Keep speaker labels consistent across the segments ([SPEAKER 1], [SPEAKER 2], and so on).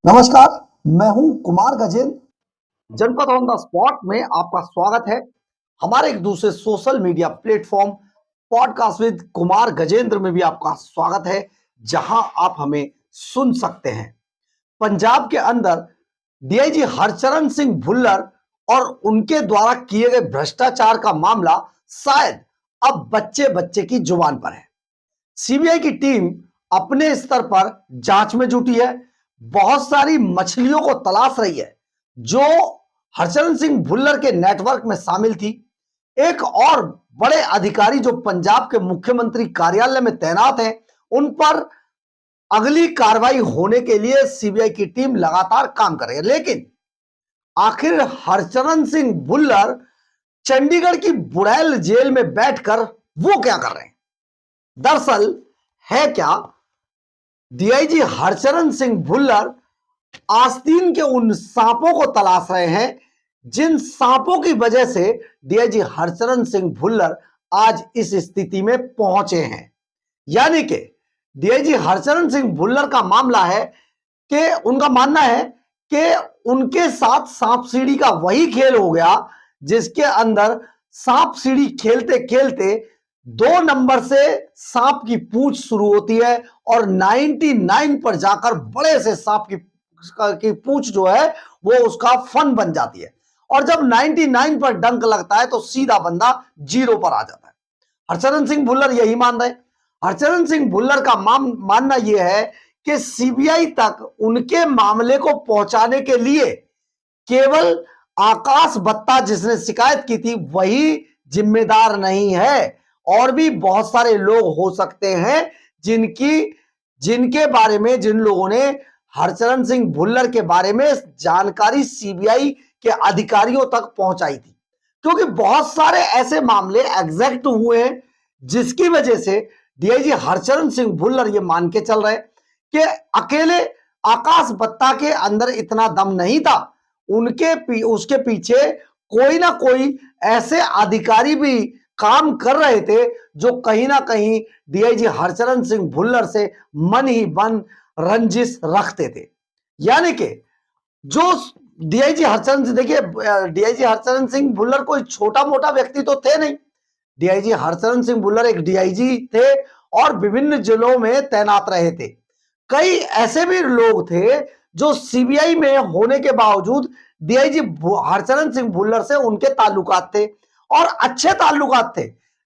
[SPEAKER 1] नमस्कार, मैं हूं कुमार गजेंद्र। जनपद ऑन द स्पॉट में आपका स्वागत है। हमारे एक दूसरे social media platform podcast with Kumar Gajendra में भी आपका स्वागत है, जहां आप हमें सुन सकते हैं। पंजाब के अंदर डीआईजी हरचरण सिंह भुल्लर और उनके द्वारा किए गए भ्रष्टाचार का मामला शायद अब बच्चे बच्चे की जुबान पर है। सीबीआई की टीम अपने स्तर पर जांच में जुटी है, बहुत सारी मछलियों को तलाश रही है जो हरचरण सिंह भुल्लर के नेटवर्क में शामिल थी। एक और बड़े अधिकारी जो पंजाब के मुख्यमंत्री कार्यालय में तैनात हैं, उन पर अगली कार्रवाई होने के लिए सीबीआई की टीम लगातार काम कर रही है। लेकिन आखिर हरचरण सिंह भुल्लर चंडीगढ़ की बुड़ैल जेल में बैठकर वो क्या कर रहे हैं? दरअसल है क्या, डीआईजी हरचरण सिंह भुल्लर आस्तीन के उन सांपों को तलाश रहे हैं जिन सांपों की वजह से डीआईजी हरचरण सिंह भुल्लर आज इस स्थिति में पहुंचे हैं। यानी कि डीआईजी हरचरण सिंह भुल्लर का मामला है कि उनका मानना है कि उनके साथ सांप सीढ़ी का वही खेल हो गया जिसके अंदर सांप सीढ़ी खेलते खेलते 2 नंबर से सांप की पूंछ शुरू होती है और 99 पर जाकर बड़े से सांप की पूंछ जो है वो उसका फन बन जाती है। और जब 99 पर डंक लगता है तो सीधा बंदा 0 पर आ जाता है। हरचरण सिंह भुल्लर यही मान रहे हैं। हरचरण सिंह भुल्लर का मानना यह है कि सीबीआई तक उनके मामले को पहुंचाने के लिए केवल आकाश बत्ता जिसने शिकायत की थी वही जिम्मेदार नहीं है, और भी बहुत सारे लोग हो सकते हैं जिनके बारे में, जिन लोगों ने हरचरण सिंह भुल्लर के बारे में जानकारी सीबीआई के अधिकारियों तक पहुंचाई थी। क्योंकि बहुत सारे ऐसे मामले एग्जैक्ट हुए हैं जिसकी वजह से डीआईजी हरचरण सिंह भुल्लर ये मान के चल रहे कि अकेले आकाश बत्ता के अंदर इतना दम नहीं था, उसके पीछे कोई ना कोई ऐसे अधिकारी भी काम कर रहे थे जो कहीं ना कहीं डीआईजी हरचरण सिंह भुल्लर से मन ही मन रंजिश रखते थे। यानी कि जो डीआईजी हरचरण सिंह, देखिए डीआईजी हरचरण सिंह भुल्लर कोई छोटा मोटा व्यक्ति तो थे नहीं। डीआईजी हरचरण सिंह भुल्लर एक डीआईजी थे और विभिन्न जिलों में तैनात रहे थे। कई ऐसे भी लोग थे जो सीबीआई में होने के बावजूद डीआईजी हरचरण सिंह भुल्लर से उनके ताल्लुकात थे और अच्छे ताल्लुकात थे।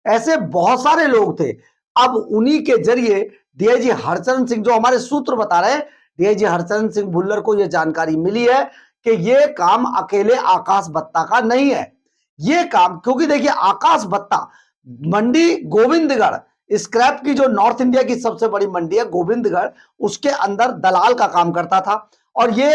[SPEAKER 1] ऐसे बहुत सारे लोग थे। अब उन्हीं के जरिए डीआईजी हरचरण सिंह, जो हमारे सूत्र बता रहे हैं, डीआईजी हरचरण सिंह भुल्लर को यह जानकारी मिली है कि यह काम अकेले आकाश बत्ता का नहीं है। यह काम, क्योंकि देखिए आकाश बत्ता मंडी गोविंदगढ़, स्क्रैप की जो नॉर्थ इंडिया की सबसे बड़ी मंडी है गोविंदगढ़, उसके अंदर दलाल का काम करता था और ये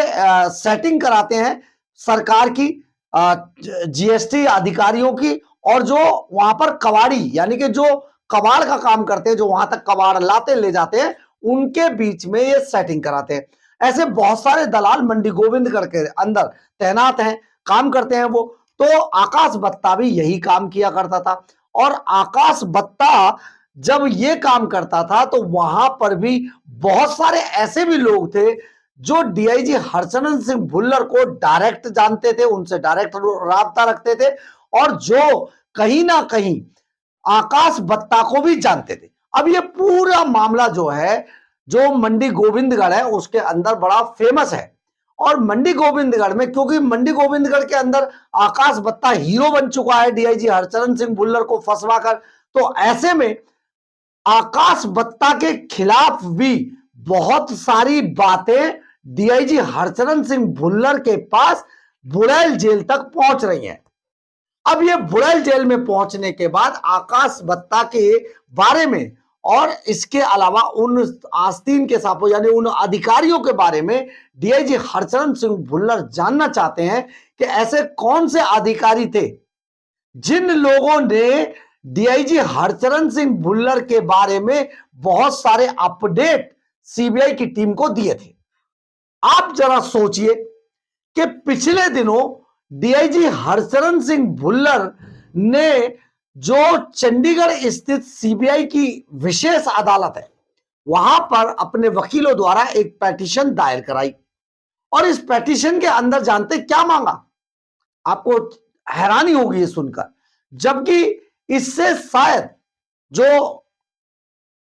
[SPEAKER 1] सेटिंग कराते हैं सरकार की, जीएसटी अधिकारियों की, और जो वहां पर कबाड़ी यानी कि जो कबाड़ का काम करते हैं, जो वहां तक कबाड़ लाते ले जाते हैं, उनके बीच में ये सेटिंग कराते हैं। ऐसे बहुत सारे दलाल मंडी गोविंदगढ़ के अंदर तैनात हैं, काम करते हैं वो। तो आकाश बत्ता भी यही काम किया करता था और आकाश बत्ता जब ये काम करता था तो वहां पर भी बहुत सारे ऐसे भी लोग थे जो डीआईजी हरचरण सिंह भुल्लर को डायरेक्ट जानते थे, उनसे डायरेक्ट राब्ता रखते थे और जो कहीं ना कहीं आकाश बत्ता को भी जानते थे। अब ये पूरा मामला जो है, जो मंडी गोविंदगढ़ है उसके अंदर बड़ा फेमस है। और मंडी गोविंदगढ़ में, क्योंकि मंडी गोविंदगढ़ के अंदर आकाश बत्ता हीरो बन चुका है डीआईजी हरचरण सिंह भुल्लर को फंसवाकर, तो ऐसे में आकाश बत्ता के खिलाफ भी बहुत सारी बातें डीआईजी हरचरण सिंह भुल्लर के पास बुड़ैल जेल तक पहुंच रही हैं। अब ये बुड़ैल जेल में पहुंचने के बाद आकाश बत्ता के बारे में और इसके अलावा उन आस्तीन के सांपों यानी उन अधिकारियों के बारे में डीआईजी हरचरण सिंह भुल्लर जानना चाहते हैं कि ऐसे कौन से अधिकारी थे जिन लोगों ने डीआईजी हरचरण सिंह भुल्लर के बारे में बहुत सारे अपडेट सीबीआई की टीम को दिए थे। आप जरा सोचिए कि पिछले दिनों डीआईजी हरचरण सिंह भुल्लर ने जो चंडीगढ़ स्थित सीबीआई की विशेष अदालत है वहां पर अपने वकीलों द्वारा एक पिटीशन दायर कराई और इस पेटिशन के अंदर जानते क्या मांगा? आपको हैरानी होगी ये सुनकर, जबकि इससे शायद जो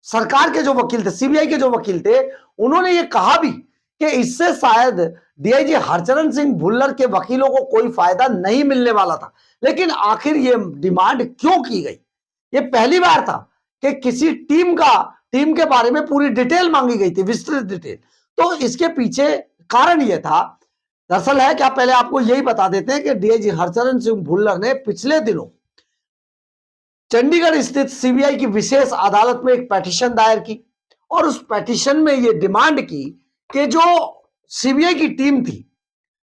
[SPEAKER 1] सरकार के जो वकील थे, सीबीआई के जो वकील थे, उन्होंने ये कहा भी कि इससे शायद डीआईजी हरचरण सिंह भुल्लर के वकीलों को कोई फायदा नहीं मिलने वाला था। लेकिन आखिर ये डिमांड क्यों की गई? ये पहली बार था कि किसी टीम के बारे में पूरी डिटेल मांगी गई थी, विस्तृत डिटेल। तो इसके पीछे कारण यह था, दरअसल है क्या, पहले आपको यही बता देते हैं कि डीआईजी हरचरण सिंह भुल्लर ने पिछले दिनों चंडीगढ़ स्थित सीबीआई की विशेष अदालत में एक पिटीशन दायर की और उस पिटीशन में यह डिमांड की कि जो सीबीआई की टीम थी,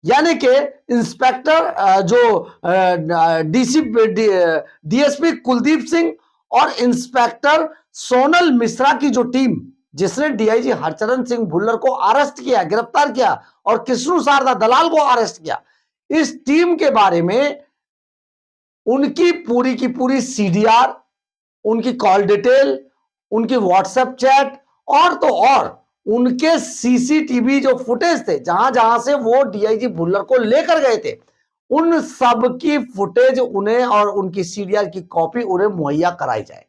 [SPEAKER 1] यानी कि इंस्पेक्टर डीएसपी कुलदीप सिंह और इंस्पेक्टर सोनल मिश्रा की जो टीम जिसने डीआईजी हरचरण सिंह भुल्लर को अरेस्ट किया, गिरफ्तार किया और कृष्णु शारदा दलाल को अरेस्ट किया, इस टीम के बारे में उनकी पूरी की पूरी सीडीआर, उनकी कॉल डिटेल, उनकी व्हाट्सएप चैट और तो और उनके सीसीटीवी जो फुटेज थे, जहां जहां से वो डीआईजी भुल्लर को लेकर गए थे, उन सब की फुटेज उन्हें और उनकी सीडीआर की कॉपी उन्हें मुहैया कराई जाए।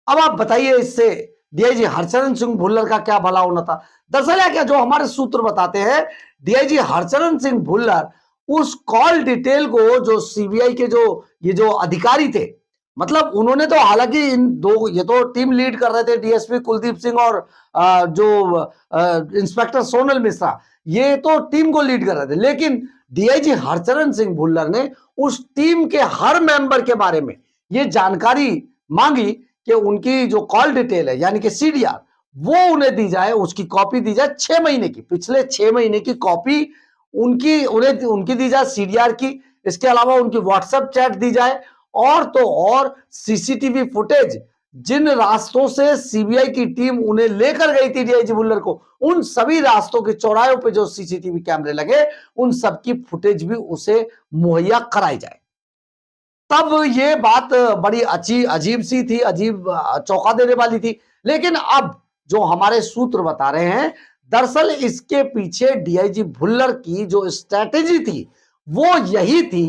[SPEAKER 1] अब आप बताइए इससे डीआईजी हरचरण सिंह भुल्लर का क्या भला होना था? दरअसल क्या, जो हमारे सूत्र बताते हैं, डीआईजी हरचरण सिंह भुल्लर उस कॉल डिटेल को जो सीबीआई के जो अधिकारी थे, मतलब उन्होंने तो, हालांकि इन दो, ये तो टीम लीड कर रहे थे डीएसपी कुलदीप सिंह और इंस्पेक्टर सोनल मिश्रा, ये तो टीम को लीड कर रहे थे, लेकिन डीआईजी हरचरण सिंह भुल्लर ने उस टीम के हर मेंबर के बारे में ये जानकारी मांगी कि उनकी जो कॉल डिटेल है, यानी कि सीडीआर, वो उन्हें दी जाए, उसकी कॉपी दी जाए 6 महीने की, पिछले 6 महीने की कॉपी उनकी दी जाए, सीडीआर की। इसके अलावा उनकी व्हाट्सएप चैट दी जाए और तो और सीसीटीवी फुटेज, जिन रास्तों से सीबीआई की टीम उन्हें लेकर गई थी डीआईजी भुल्लर को, उन सभी रास्तों के चौराहों पे जो सीसीटीवी कैमरे लगे, उन सब की फुटेज भी उसे मुहैया कराई जाए। तब ये बात बड़ी अजीब सी थी, अजीब, चौंका देने वाली थी। लेकिन अब जो हमारे सूत्र बता रहे हैं, दरअसल इसके पीछे डीआईजी भुल्लर की जो स्ट्रैटेजी थी वो यही थी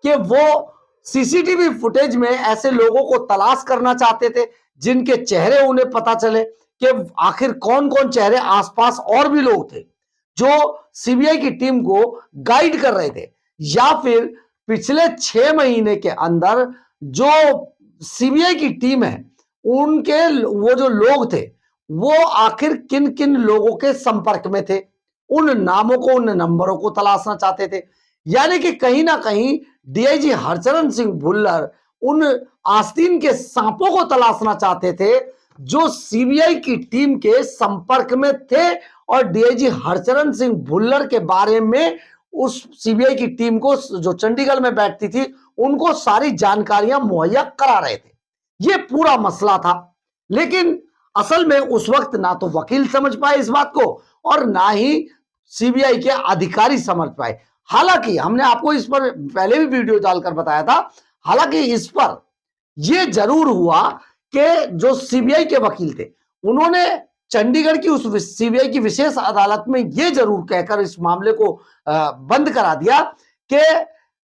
[SPEAKER 1] कि वो सीसीटीवी फुटेज में ऐसे लोगों को तलाश करना चाहते थे जिनके चेहरे उन्हें पता चले कि आखिर कौन कौन चेहरे, आसपास और भी लोग थे जो सीबीआई की टीम को गाइड कर रहे थे, या फिर पिछले 6 महीने के अंदर जो सीबीआई की टीम है उनके वो जो लोग थे वो आखिर किन किन लोगों के संपर्क में थे, उन नामों को, उन नंबरों को तलाशना चाहते थे। यानी कि कहीं ना कहीं डीआईजी हरचरण सिंह भुल्लर उन आस्तीन के सांपों को तलाशना चाहते थे जो सीबीआई की टीम के संपर्क में थे और डीआईजी हरचरण सिंह भुल्लर के बारे में उस सीबीआई की टीम को, जो चंडीगढ़ में बैठती थी, उनको सारी जानकारियां मुहैया करा रहे थे। यह पूरा मसला था। लेकिन असल में उस वक्त ना तो वकील समझ पाए इस बात को और ना ही सीबीआई के अधिकारी समझ पाए। हालांकि हमने आपको इस पर पहले भी वीडियो डालकर बताया था, हालांकि इस पर यह जरूर हुआ कि जो सीबीआई के वकील थे उन्होंने चंडीगढ़ की उस सीबीआई की विशेष अदालत में यह जरूर कहकर इस मामले को बंद करा दिया कि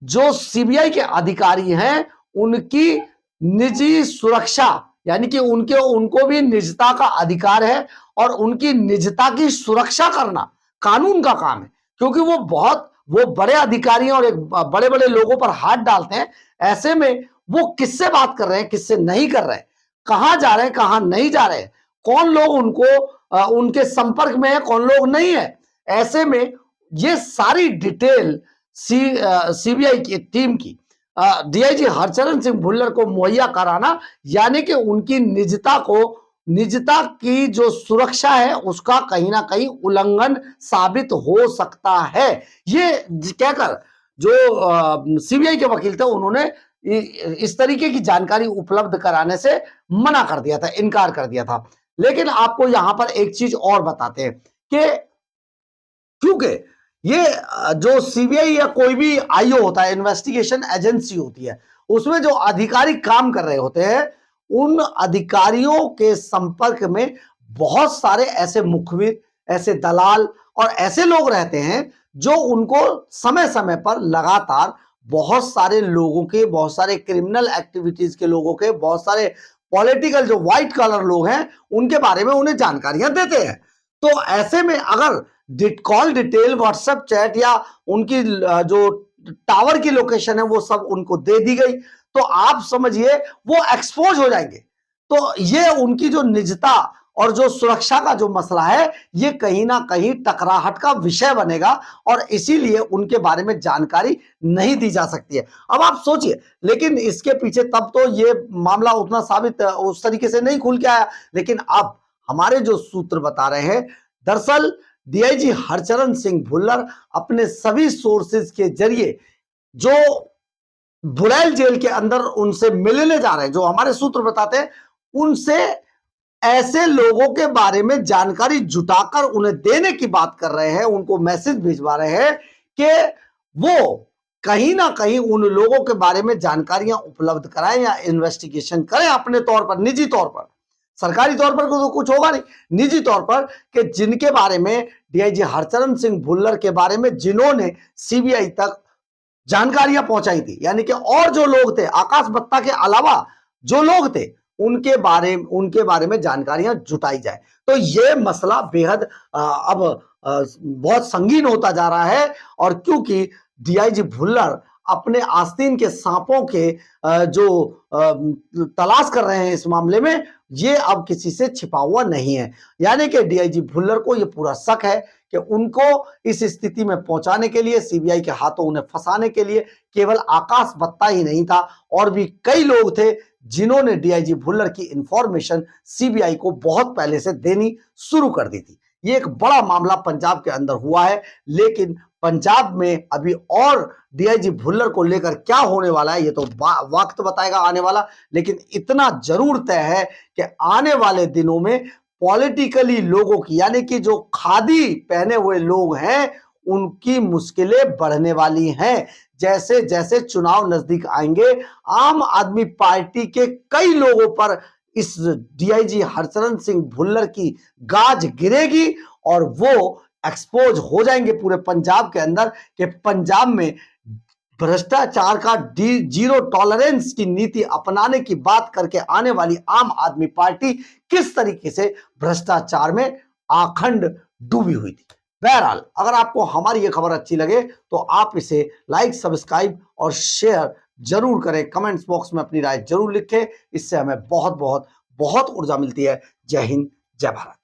[SPEAKER 1] जो सीबीआई के अधिकारी हैं उनकी निजी सुरक्षा, यानी कि उनको भी निजता का अधिकार है और उनकी निजता की सुरक्षा करना कानून का काम है, क्योंकि वो बड़े अधिकारी हैं और एक बड़े बड़े लोगों पर हाथ डालते हैं। ऐसे में वो किससे बात कर रहे हैं, किससे नहीं कर रहे हैं, कहां जा रहे हैं, कहां नहीं जा रहे हैं, कौन लोग उनके संपर्क में है, कौन लोग नहीं है, ऐसे में ये सारी डिटेल सीबीआई की टीम की डीआईजी हरचरण सिंह भुल्लर को मुहैया कराना, यानी कि उनकी निजता की जो सुरक्षा है उसका कहीं ना कहीं उल्लंघन साबित हो सकता है। ये कहकर जो सीबीआई के वकील थे उन्होंने इस तरीके की जानकारी उपलब्ध कराने से मना कर दिया था, इनकार कर दिया था। लेकिन आपको यहां पर एक चीज और बताते हैं कि क्योंकि ये जो सीबीआई या कोई भी आईओ होता है, इन्वेस्टिगेशन एजेंसी होती है, उसमें जो अधिकारी काम कर रहे होते हैं, उन अधिकारियों के संपर्क में बहुत सारे ऐसे मुखबिर, ऐसे दलाल और ऐसे लोग रहते हैं जो उनको समय समय पर लगातार बहुत सारे लोगों के, बहुत सारे क्रिमिनल एक्टिविटीज के लोगों के, बहुत सारे पॉलिटिकल जो व्हाइट कलर लोग हैं उनके बारे में उन्हें जानकारियां देते हैं। तो ऐसे में अगर कॉल डिटेल, व्हाट्सएप चैट या उनकी जो टावर की लोकेशन है वो सब उनको दे दी गई, तो आप समझिए वो एक्सपोज हो जाएंगे। तो ये उनकी जो निजता और जो सुरक्षा का जो मसला है ये कहीं ना कहीं टकराहट का विषय बनेगा और इसीलिए उनके बारे में जानकारी नहीं दी जा सकती है। अब आप सोचिए, लेकिन इसके पीछे तब तो ये मामला उतना साबित उस तरीके से नहीं खुल के आया, लेकिन अब हमारे जो सूत्र बता रहे हैं, दरअसल डीआईजी हरचरण सिंह भुल्लर अपने सभी सोर्सेज के जरिए जो बुड़ैल जेल के अंदर उनसे मिलने जा रहे हैं, जो हमारे सूत्र बताते हैं, उनसे ऐसे लोगों के बारे में जानकारी जुटाकर उन्हें देने की बात कर रहे हैं, उनको मैसेज भिजवा रहे हैं कि वो कहीं ना कहीं उन लोगों के बारे में जानकारियां उपलब्ध कराएं या इन्वेस्टिगेशन करें अपने तौर पर, निजी तौर पर। सरकारी तौर पर तो कुछ होगा नहीं, निजी तौर पर, कि जिनके बारे में डीआईजी हरचरण सिंह भुल्लर के बारे में जिन्होंने सीबीआई तक जानकारियां पहुंचाई थी, यानी कि और जो लोग थे आकाश बत्ता के अलावा जो लोग थे उनके बारे में जानकारियां जुटाई जाए। तो ये मसला बेहद अब बहुत संगीन होता जा रहा है। और क्योंकि डीआईजी भुल्लर अपने आस्तीन के सांपों के जो तलाश कर रहे हैं इस मामले में, ये अब किसी से छिपा हुआ नहीं है। यानी कि डीआईजी भुल्लर को ये पूरा शक है कि उनको इस स्थिति में पहुंचाने के लिए, सीबीआई के हाथों उन्हें फंसाने के लिए केवल आकाश बत्ता ही नहीं था, और भी कई लोग थे जिन्होंने डीआईजी भुल्लर की इंफॉर्मेशन सीबीआई को बहुत पहले से देनी शुरू कर दी थी। ये एक बड़ा मामला पंजाब के अंदर हुआ है, लेकिन पंजाब में अभी और डीआईजी भुल्लर को लेकर क्या होने वाला है ये तो वक्त बताएगा आने वाला। लेकिन इतना जरूर तय है कि आने वाले दिनों में पॉलिटिकली लोगों की, यानी कि जो खादी पहने हुए लोग हैं, उनकी मुश्किलें बढ़ने वाली हैं। जैसे जैसे चुनाव नजदीक आएंगे, आम आदमी पार्टी के कई लोगों पर इस डीआईजी हरचरण सिंह भुल्लर की गाज गिरेगी और वो एक्सपोज हो जाएंगे पूरे पंजाब के अंदर कि पंजाब में भ्रष्टाचार का जीरो टॉलरेंस की नीति अपनाने की बात करके आने वाली आम आदमी पार्टी किस तरीके से भ्रष्टाचार में आखंड डूबी हुई थी। बहरहाल, अगर आपको हमारी ये खबर अच्छी लगे तो आप इसे लाइक, सब्सक्राइब और शेयर जरूर करें। कमेंट्स बॉक्स में अपनी राय जरूर लिखें, इससे हमें बहुत बहुत बहुत ऊर्जा मिलती है। जय हिंद, जय भारत।